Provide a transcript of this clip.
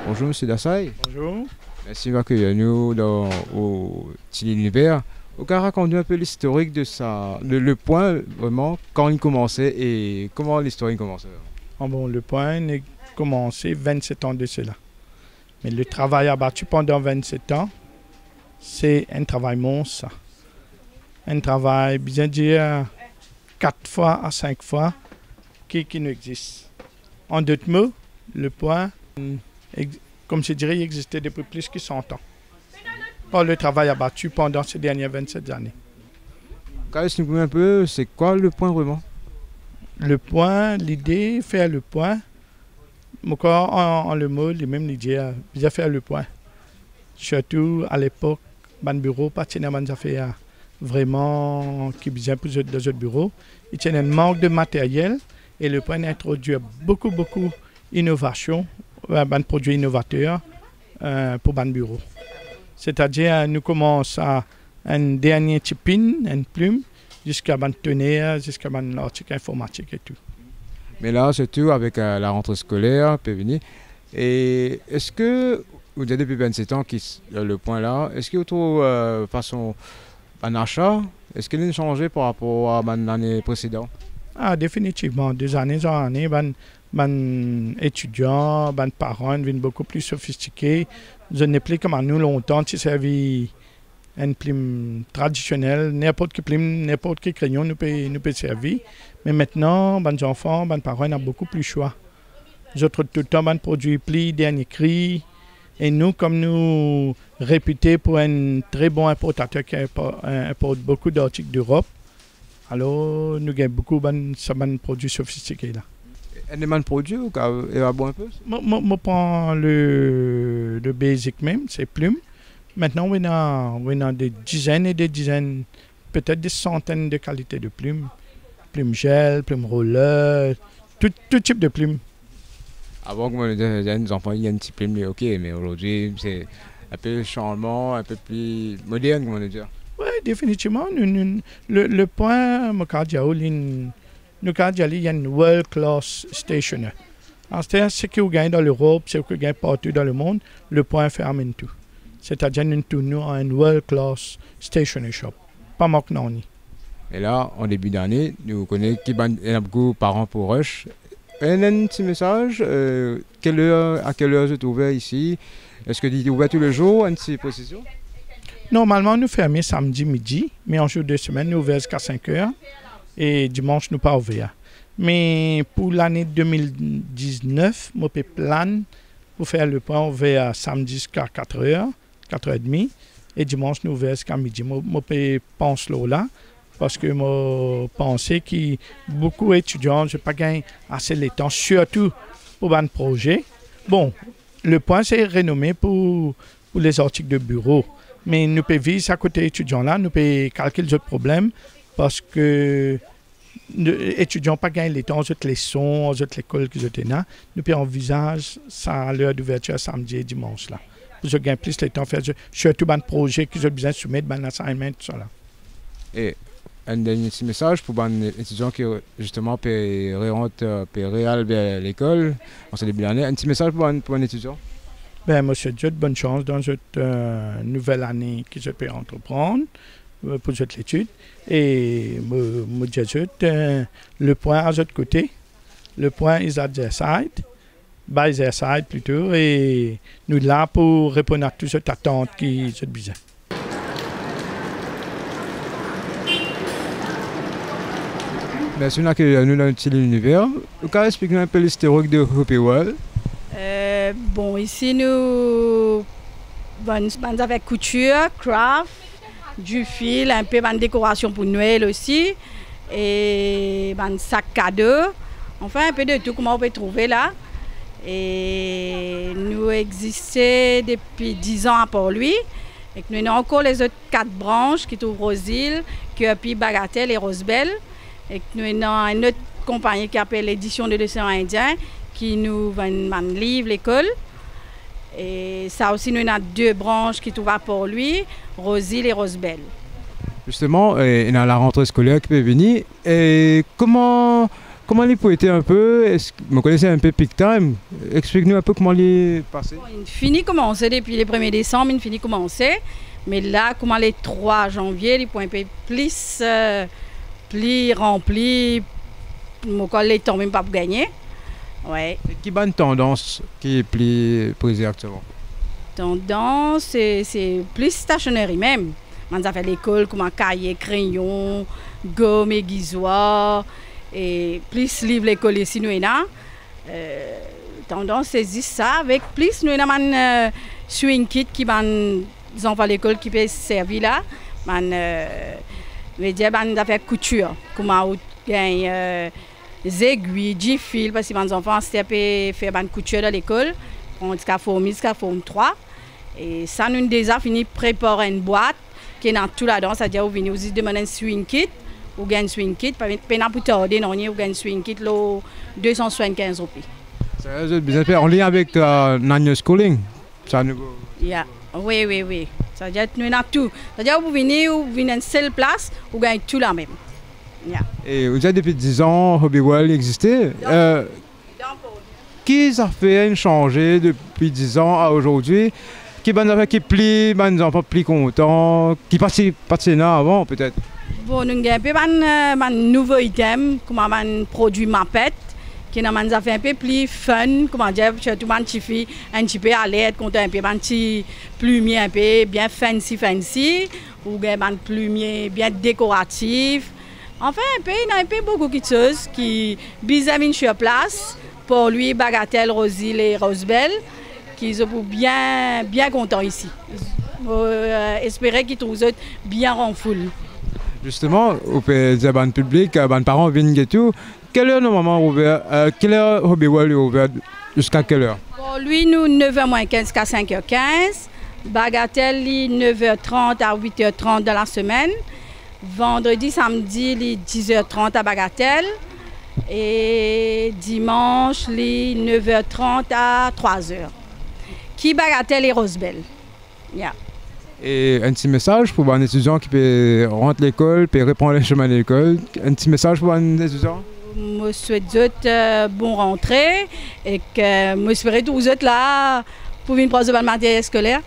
Bonjour Monsieur Dassay. Bonjour. Merci d'accueillir nous au Chili Univers. Vous pouvez raconter un peu l'historique de ça, le point vraiment, quand il commençait et comment l'histoire commençait. Le point a commencé 27 ans de cela. Mais le travail abattu pendant 27 ans, c'est un travail monstre. Un travail, bien dire, 4 fois à 5 fois qui n'existe. En d'autres mots, le point, comme je dirais, il existait depuis plus que 100 ans. Par le travail abattu pendant ces dernières 27 années. Expliquez-nous un peu, c'est quoi le point vraiment? Le point, l'idée, faire le point. Encore en le mot, les mêmes l'idée, bien faire le point. Surtout à l'époque, le bureau, pas de faire vraiment qui bien pour dans notre bureau. Il y a un manque de matériel et le point introduit beaucoup d'innovation, un produit innovateur pour le bureau. C'est-à-dire, nous commençons à un dernier chipine, une plume, jusqu'à un tonnerre, jusqu'à un article informatique et tout. Mais là, surtout avec la rentrée scolaire, peut venir. Et est-ce que, vous êtes depuis 27 ans, le point là, est-ce que vous trouvez façon un achat, est-ce qu'il a changé par rapport à l'année précédente? Ah, définitivement. 2 années en année, les étudiants, les parents deviennent beaucoup plus sophistiqués. Je n'ai plus comme à nous longtemps, qui servi une plume traditionnelle, n'importe quel plume, n'importe quel crayon nous peut servir. Mais maintenant, les enfants, les parents ont beaucoup plus de choix. Je trouve tout le temps les produits plis, dernier cri. Et nous, comme nous réputés pour un très bon importateur qui importe beaucoup d'articles d'Europe, alors nous avons beaucoup de produits sophistiqués là. Et les produits, vous avez bon un peu? Je prends le basic même, c'est plume. Maintenant, on a des dizaines et des dizaines, peut-être des centaines de qualités de plumes. Plume gel, plume roller, tout type de plumes. Avant que les enfants il y a une petite plume, ok, mais aujourd'hui c'est un peu changement, un peu plus moderne, comment dire. Oui, définitivement. Le point, nous il y a une world class stationer. C'est-à-dire ce que vous gagnez dans l'Europe, ce que vous gagnez partout dans le monde, le point ferme tout. C'est-à-dire nous tournons à une world class stationery shop. Pas manque non. Et là, en début d'année, nous connaissons qu'il y a beaucoup de parents pour Rush. Un petit message, à quelle heure vous êtes ouvert ici? Est-ce que vous êtes ouvert tous les jours, une petite précision? Normalement, nous fermons samedi midi, mais en jour de semaine, nous ouvrons jusqu'à 5 heures et dimanche, nous pas ouverts. Mais pour l'année 2019, je plan pour faire le point ouvert samedi jusqu'à 4 heures, 4h30, et dimanche, nous ouvrons jusqu'à midi. Je pense là. Parce que je pensais que beaucoup d'étudiants n'ont pas gagné assez de temps, surtout pour un projet. Bon, le point c'est renommé pour les articles de bureau. Mais nous pouvons vivre à côté des étudiants là, nous pouvons calculer les autres problèmes parce que les étudiants n'ont pas gagné le temps aux autres leçons, aux autres écoles qu'ils ont là. Nous pouvons envisager ça à l'heure d'ouverture samedi et dimanche là. Pour gagner plus de temps, faire surtout un projet qu'ils ont besoin de soumettre, un assignment, tout ça là. Et un dernier petit message pour les étudiants qui justement réal l'école en ce début d'année. Un petit message pour un étudiant? Monsieur Dieu, bonne chance dans cette nouvelle année que je peux entreprendre pour cette étude. Et moi, le point à l'autre côté, le point is at their side, by their side plutôt, et nous là pour répondre à toute cette attente qui est besoin. Merci d'accueillir nous dans Chili Univers. Vous pouvez expliquer un peu l'historique de Hopi World? Ici nous avons avec couture, craft, du fil, un peu de décoration pour Noël aussi, et un sac cadeau. Enfin, un peu de tout comment on peut trouver là. Et nous existons depuis 10 ans pour lui. Et nous avons encore les autres 4 branches qui sont Rosile, Kirby, Bagatelle et Rosebelle. Et nous avons une autre compagnie qui s'appelle l'édition de l'océan Indien qui nous livre l'école. Et ça aussi, nous avons 2 branches qui sont pour lui, Rosile et Rosebelle. Justement, il y a la rentrée scolaire qui peut venir. Et comment comment il peut être un peu, est-ce que vous connaissez un peu Peak Time? Explique-nous un peu comment il est passé. Bon, il finit commencer depuis le 1er décembre, il finit commencer. Mais là, comment les 3 janvier, il peut un peu plus, plus rempli. Mon collègue est même pas pour gagner. Ouais. Et qui bonne tendance qui est plus prisée actuellement? Tendance, c'est plus stationnerie même. On a fait l'école, comme cahier, crayon, gomme, aiguisoir, et plus livre l'école ici, nous là. Tendance, c'est juste ça. Avec plus, nous avons un swing kit qui va les enfants à l'école qui peut servir là. On a fait couture, comme on gagne des aiguilles, du fil, parce que les enfants peuvent faire une couture à l'école. On a formé jusqu'à forme 3. Et ça, nous avons déjà fini de préparer une boîte qui est dans tout là-dedans. C'est-à-dire, vous venez aussi demander un swing kit, ou un swing kit, pas pour tarder, non, ou un swing kit, 275 roupies. C'est en lien avec Nanya Schooling. Ça nous... Yeah. Oui, oui, oui. C'est-à-dire, nous avons tout. C'est-à-dire, vous venez à une seule place, vous gagnez tout là même. Yeah. Et vous avez depuis 10 ans, Hobbywell existait. Qui ça fait changer depuis 10 ans à aujourd'hui? Qui est plus, plus content, qui passait là avant peut-être? Bon, nous avons un nouveau item, comme un produit Mapette, qui nous a fait un peu plus fun, comment dire, surtout un petit peu à l'aide, contre un petit plumier un peu bien fancy, ou un plumier bien décoratif. Enfin, il y a un peu beaucoup de choses qui bizarrement sur place. Pour lui, Bagatelle, Rosil et Rosebell, qui sont bien contents ici. Espérer qu'ils trouvent bien en foule. Justement, au ban public, les parents viennent et tout. Quelle heure normalement ouvert? Quelle heure Hobbywell est ouvert? Jusqu'à quelle heure? Pour lui, nous 9h15 jusqu'à 5h15. Bagatelle, 9h30 à 8h30 dans la semaine. Vendredi, samedi, 10h30 à Bagatelle. Et dimanche, 9h30 à 3h. Qui Bagatelle et Rosebell. Yeah. Et un petit message pour un étudiant qui peut rentrer à l'école, peut reprendre le chemin de l'école. Un petit message pour un étudiant? Je souhaite bonne rentrée et que je espère que vous êtes là pour une preuve de matériel scolaire.